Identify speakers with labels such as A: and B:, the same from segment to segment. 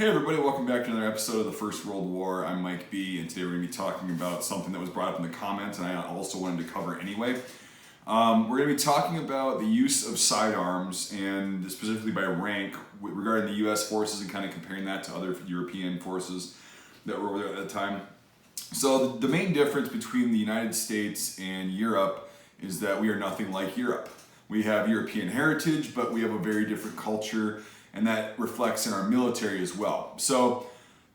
A: Hey everybody, welcome back to another episode of the First World War. I'm Mike B, and today we're going to be talking about something that was brought up in the comments and I also wanted to cover anyway. We're going to be talking about the use of sidearms, and specifically by rank, regarding the U.S. forces and kind of comparing that to other European forces that were over there at that time. So the main difference between the United States and Europe is that we are nothing like Europe. We have European heritage, but we have a very different culture, and that reflects in our military as well. So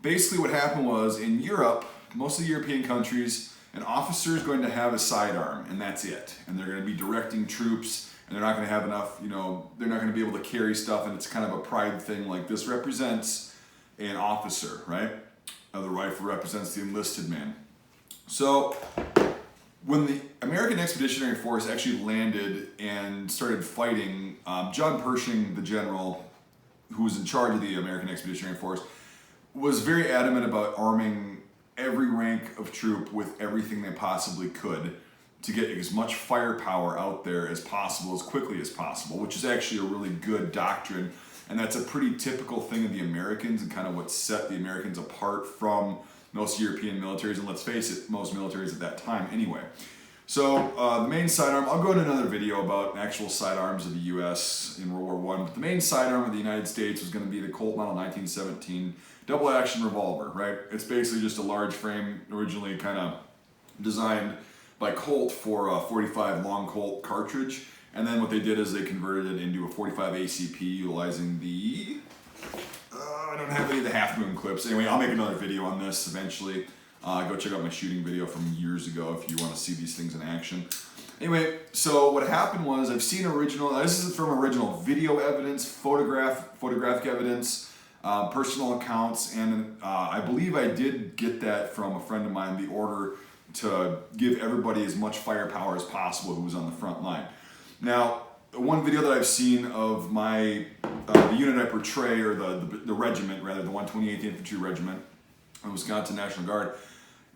A: basically what happened was, in Europe, most of the European countries, an officer is going to have a sidearm, and that's it. And they're going to be directing troops, and they're not going to have enough, they're not going to be able to carry stuff, and it's kind of a pride thing, like this represents an officer, right? The rifle represents the enlisted man. So when the American Expeditionary Force actually landed and started fighting, John Pershing, the general who was in charge of the American Expeditionary Force, was very adamant about arming every rank of troop with everything they possibly could to get as much firepower out there as possible, as quickly as possible, which is actually a really good doctrine. And that's a pretty typical thing of the Americans, and kind of what set the Americans apart from most European militaries, and let's face it, most militaries at that time anyway. So the main sidearm, I'll go into another video about actual sidearms of the U.S. in World War I, but the main sidearm of the United States was going to be the Colt Model 1917 double-action revolver, right? It's basically just a large frame, originally kind of designed by Colt for a 45 long Colt cartridge, and then what they did is they converted it into a 45 ACP utilizing the, I don't have any of the half moon clips. Anyway, I'll make another video on this eventually. Go check out my shooting video from years ago if you want to see these things in action. Anyway, so what happened was, I've seen original, this is from original video evidence, photographic evidence, personal accounts, and I believe I did get that from a friend of mine, the order to give everybody as much firepower as possible who was on the front line. Now, one video that I've seen of my, the unit I portray, or the regiment rather, the 128th Infantry Regiment, the Wisconsin National Guard,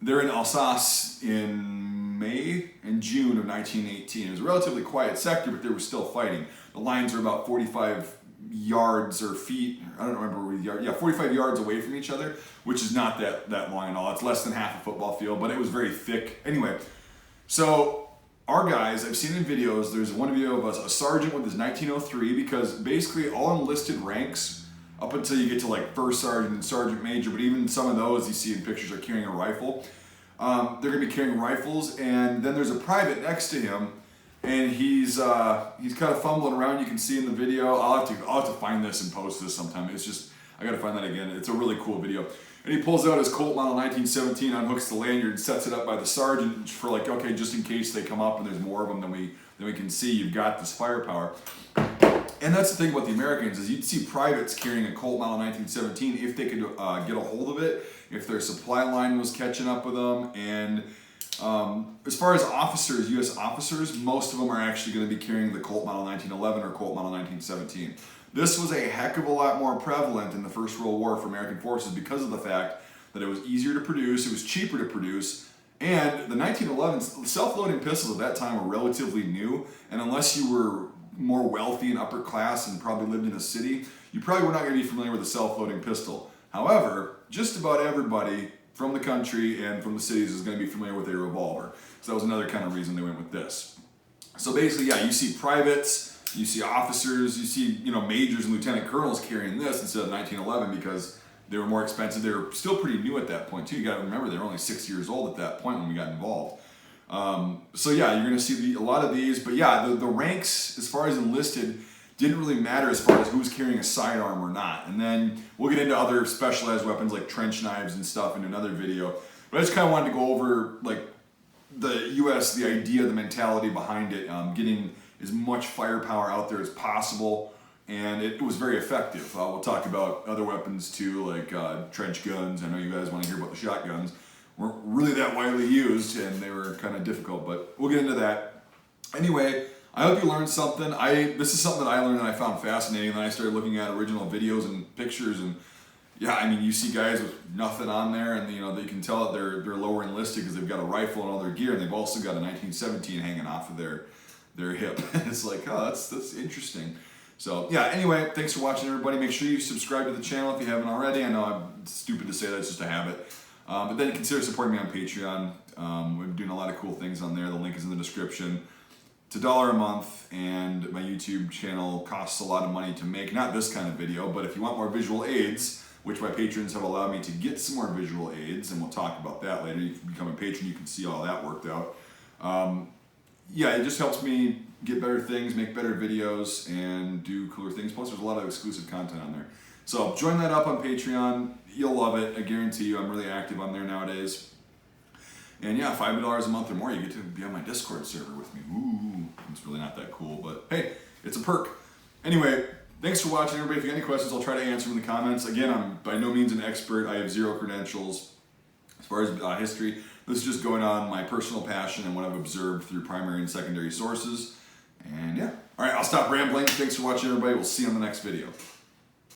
A: they're in Alsace in May and June of 1918. It was a relatively quiet sector, but they were still fighting. The lines are about 45 yards or feet, I don't remember, 45 yards away from each other, which is not that long at all. It's less than half a football field, but it was very thick. Anyway, so our guys, I've seen in videos, there's one video of a sergeant with his 1903, because basically all enlisted ranks, up until you get to like first sergeant and sergeant major, but even some of those you see in pictures are carrying a rifle. They're going to be carrying rifles, and then there's a private next to him, and he's kind of fumbling around. You can see in the video. I'll have to find this and post this sometime. It's just, I got to find that again. It's a really cool video. And he pulls out his Colt Model 1917, unhooks the lanyard, and sets it up by the sergeant for like, okay, just in case they come up and there's more of them than we can see, you've got this firepower. And that's the thing about the Americans, is you'd see privates carrying a Colt Model 1917 if they could get a hold of it, if their supply line was catching up with them. And as far as officers, U.S. officers, most of them are actually going to be carrying the Colt Model 1911 or Colt Model 1917. This was a heck of a lot more prevalent in the First World War for American forces because of the fact that it was easier to produce, it was cheaper to produce, and the 1911s, self-loading pistols at that time were relatively new, and unless you were more wealthy and upper class and probably lived in a city, you probably were not going to be familiar with a self-loading pistol. However, just about everybody from the country and from the cities is going to be familiar with a revolver. So that was another kind of reason they went with this. So basically, yeah, you see privates, you see officers, you see majors and lieutenant colonels carrying this instead of 1911 because they were more expensive. They were still pretty new at that point too. You got to remember, they were only 6 years old at that point when we got involved. So yeah, you're going to see a lot of these, but yeah, the ranks as far as enlisted didn't really matter as far as who was carrying a sidearm or not. And then we'll get into other specialized weapons like trench knives and stuff in another video. But I just kind of wanted to go over like the U.S., the idea, the mentality behind it, getting as much firepower out there as possible, and it was very effective. We'll talk about other weapons too, like trench guns. I know you guys want to hear about the shotguns. Weren't really that widely used, and they were kind of difficult, but we'll get into that. Anyway, I hope you learned something. This is something that I learned and I found fascinating, and then I started looking at original videos and pictures, and yeah, I mean, you see guys with nothing on there, and they can tell that they're lower enlisted because they've got a rifle and all their gear, and they've also got a 1917 hanging off of their hip. It's like, oh, that's interesting. So yeah, anyway, thanks for watching, everybody. Make sure you subscribe to the channel if you haven't already. I know I'm stupid to say that, it's just a habit. But then consider supporting me on Patreon. We're doing a lot of cool things on there. The link is in the description. It's $1 a month, and my YouTube channel costs a lot of money to make. Not this kind of video, but if you want more visual aids, which my patrons have allowed me to get some more visual aids, and we'll talk about that later. If you become a patron, you can see all that worked out. Yeah, it just helps me get better things, make better videos, and do cooler things. Plus, there's a lot of exclusive content on there. So join that up on Patreon. You'll love it. I guarantee you. I'm really active on there nowadays. And yeah, $5 a month or more, you get to be on my Discord server with me. Ooh, it's really not that cool, but hey, it's a perk. Anyway, thanks for watching, everybody. If you have any questions, I'll try to answer them in the comments. Again, I'm by no means an expert. I have 0 credentials. As far as history, this is just going on my personal passion and what I've observed through primary and secondary sources. And yeah, all right, I'll stop rambling. Thanks for watching, everybody. We'll see you on the next video.